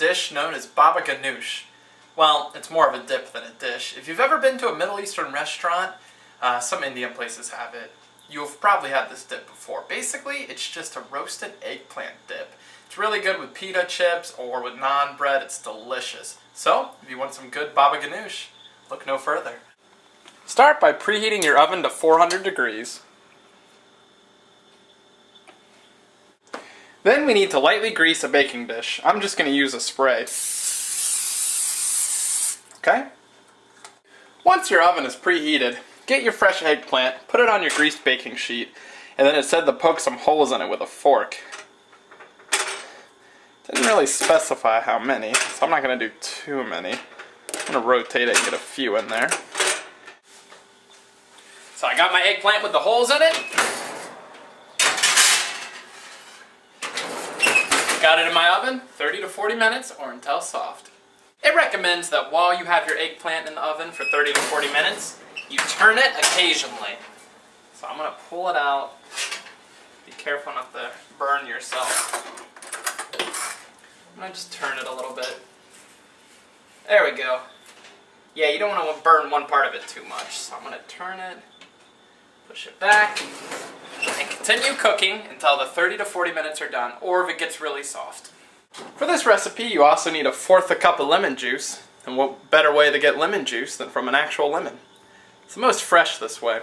dish known as Baba Ghanoush. Well, it's more of a dip than a dish. If you've ever been to a Middle Eastern restaurant, some Indian places have it, you've probably had this dip before. Basically, it's just a roasted eggplant dip. It's really good with pita chips or with naan bread. It's delicious. So, if you want some good Baba Ghanoush, look no further. Start by preheating your oven to 400 degrees. Then we need to lightly grease a baking dish. I'm just going to use a spray. Okay? Once your oven is preheated, get your fresh eggplant, put it on your greased baking sheet, and then it said to poke some holes in it with a fork. Didn't really specify how many, so I'm not going to do too many. I'm going to rotate it and get a few in there. So I got my eggplant with the holes in it. Got it in my oven, 30 to 40 minutes or until soft. It recommends that while you have your eggplant in the oven for 30 to 40 minutes, you turn it occasionally. So I'm going to pull it out. Be careful not to burn yourself. I'm going to just turn it a little bit. There we go. Yeah, you don't want to burn one part of it too much. So I'm going to turn it, push it back, and continue cooking until the 30 to 40 minutes are done, or if it gets really soft. For this recipe, you also need 1/4 cup of lemon juice, and what better way to get lemon juice than from an actual lemon? It's the most fresh this way.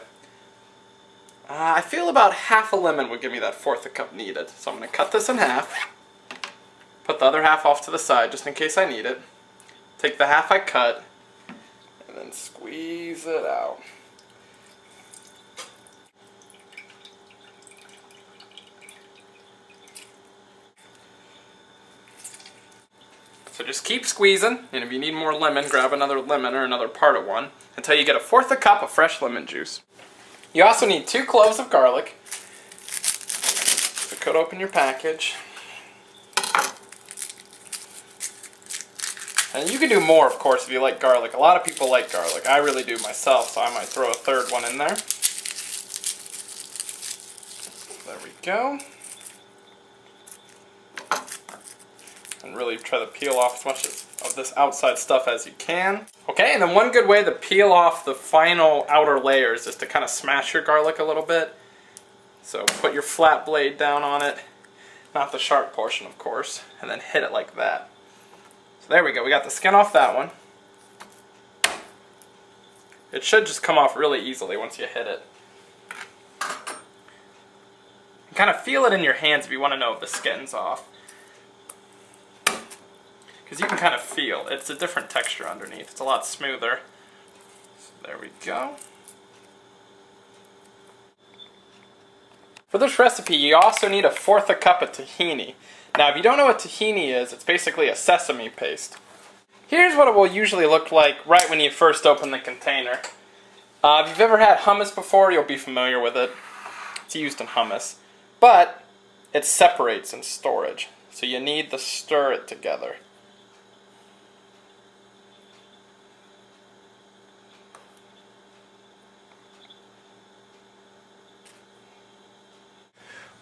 I feel about half a lemon would give me that 1/4 cup needed, so I'm going to cut this in half, put the other half off to the side just in case I need it, take the half I cut, and then squeeze it out. So just keep squeezing, and if you need more lemon, grab another lemon or another part of one until you get 1/4 cup of fresh lemon juice. You also need 2 cloves of garlic. So cut open your package. And you can do more, of course, if you like garlic. A lot of people like garlic. I really do myself, so I might throw a 3rd one in there. There we go. And really try to peel off as much of this outside stuff as you can. Okay, and then one good way to peel off the final outer layers is to kind of smash your garlic a little bit. So put your flat blade down on it, not the sharp portion of course, and then hit it like that. So there we go, we got the skin off that one. It should just come off really easily once you hit it. You kind of feel it in your hands if you want to know if the skin's off. Because you can kind of feel, it's a different texture underneath. It's a lot smoother. So there we go. For this recipe, you also need 1/4 cup of tahini. Now, if you don't know what tahini is, it's basically a sesame paste. Here's what it will usually look like right when you first open the container. If you've ever had hummus before, you'll be familiar with it. It's used in hummus. But it separates in storage, so you need to stir it together.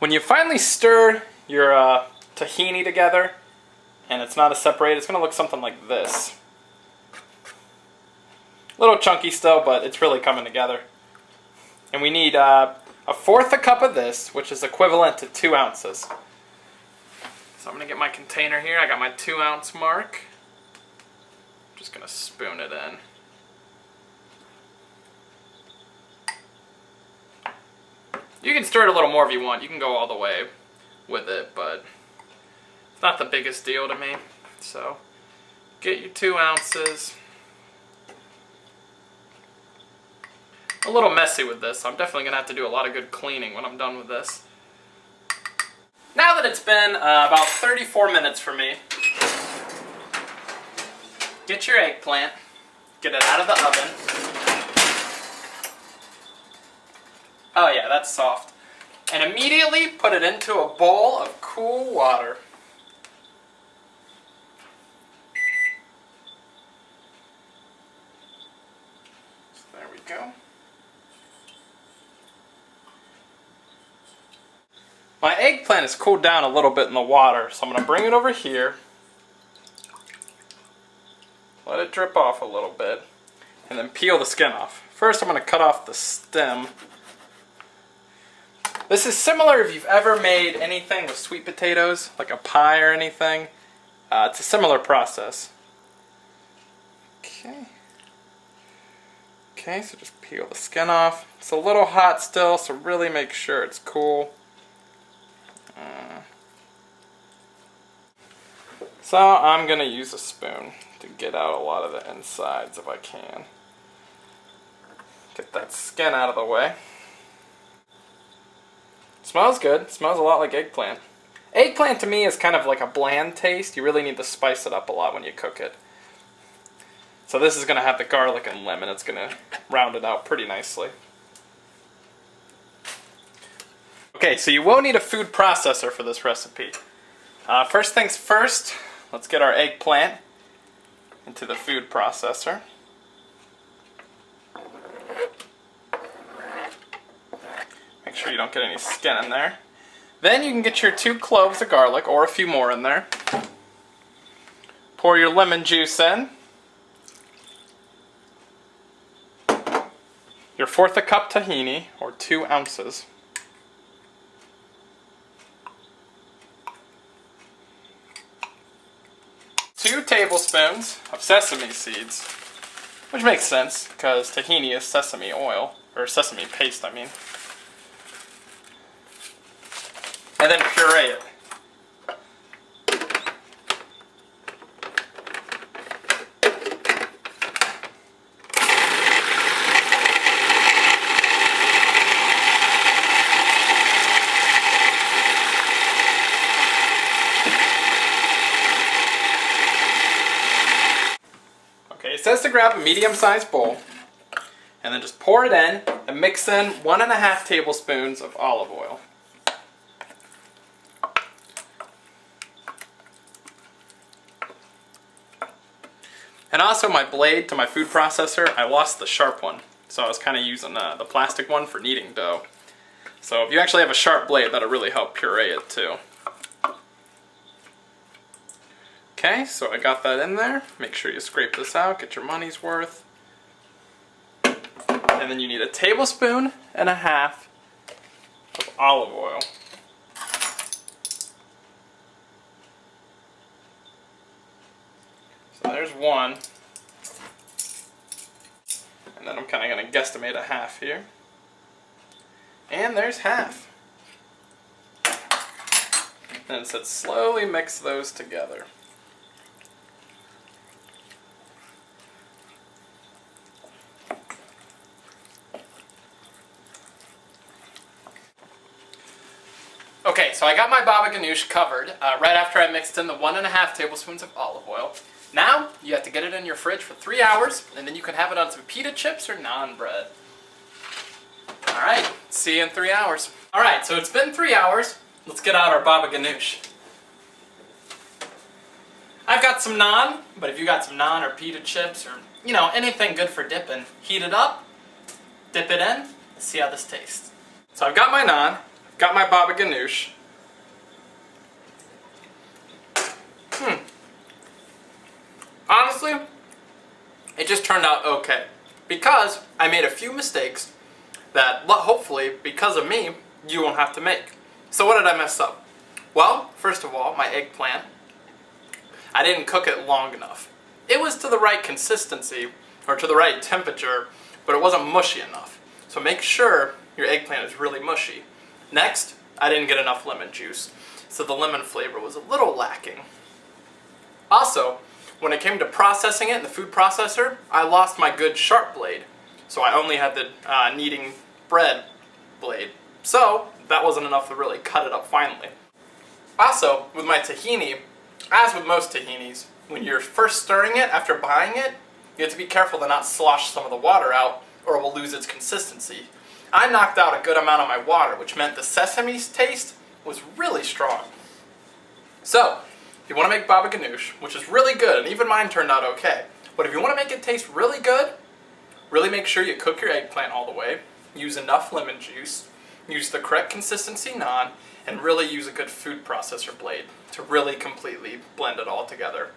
When you finally stir your tahini together, and it's not a separate, it's going to look something like this. A little chunky still, but it's really coming together. And we need 1/4 cup of this, which is equivalent to 2 ounces. So I'm going to get my container here. I got my 2 ounce mark. I'm just going to spoon it in. You can stir it a little more if you want. You can go all the way with it, but it's not the biggest deal to me. So get your 2 ounces. A little messy with this. I'm definitely going to have to do a lot of good cleaning when I'm done with this. Now that it's been about 34 minutes for me, get your eggplant, get it out of the oven. Oh yeah, that's soft. And immediately put it into a bowl of cool water. So there we go. My eggplant has cooled down a little bit in the water, so I'm going to bring it over here. let it drip off a little bit, and then peel the skin off. First I'm going to cut off the stem. This is similar if you've ever made anything with sweet potatoes, like a pie or anything. It's a similar process. Okay. Okay, so just peel the skin off. It's a little hot still, so really make sure it's cool. So I'm going to use a spoon to get out a lot of the insides if I can. Get that skin out of the way. Smells good. Smells a lot like eggplant. Eggplant to me is kind of like a bland taste. You really need to spice it up a lot when you cook it. So this is going to have the garlic and lemon. It's going to round it out pretty nicely. Okay, so you will need a food processor for this recipe. First things first, let's get our eggplant into the food processor. Make sure you don't get any skin in there. Then you can get your 2 cloves of garlic, or a few more in there. Pour your lemon juice in. Your 1/4 cup tahini, or 2 ounces. Two tablespoons of sesame seeds, which makes sense because tahini is sesame oil, or sesame paste, I mean. And then puree it. It says to grab a medium-sized bowl and then just pour it in and mix in 1½ tablespoons of olive oil. And also my blade to my food processor, I lost the sharp one, so I was kind of using the plastic one for kneading dough. So if you actually have a sharp blade, that'll really help puree it too. Okay, so I got that in there. Make sure you scrape this out, get your money's worth. And then you need 1.5 tablespoons of olive oil. So there's 1. And then I'm kind of going to guesstimate 1/2 here. And there's 1/2. And it said slowly mix those together. Okay, so I got my Baba Ghanoush covered right after I mixed in the 1½ tablespoons of olive oil. Now, you have to get it in your fridge for 3 hours, and then you can have it on some pita chips or naan bread. Alright, see you in 3 hours. Alright, so it's been 3 hours. Let's get out our Baba Ghanoush. I've got some naan, but if you got some naan or pita chips or, you know, anything good for dipping, heat it up, dip it in, and see how this tastes. So I've got my naan. Got my Baba Ghanoush. Honestly, it just turned out okay. Because I made a few mistakes that, hopefully, because of me, you won't have to make. So what did I mess up? Well, first of all, my eggplant. I didn't cook it long enough. It was to the right consistency, or to the right temperature, but it wasn't mushy enough. So make sure your eggplant is really mushy. Next, I didn't get enough lemon juice, so the lemon flavor was a little lacking. Also, when it came to processing it in the food processor, I lost my good sharp blade, so I only had the kneading bread blade. So, that wasn't enough to really cut it up finely. Also, with my tahini, as with most tahinis, when you're first stirring it after buying it, you have to be careful to not slosh some of the water out, or it will lose its consistency. I knocked out a good amount of my water, which meant the sesame taste was really strong. So, if you want to make Baba Ghanoush, which is really good, and even mine turned out okay, but if you want to make it taste really good, really make sure you cook your eggplant all the way, use enough lemon juice, use the correct consistency naan, and really use a good food processor blade to really completely blend it all together.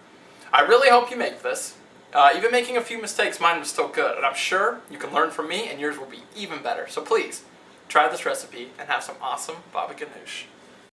I really hope you make this. Even making a few mistakes, mine was still good. And I'm sure you can learn from me and yours will be even better. So please, try this recipe and have some awesome Baba Ghanoush.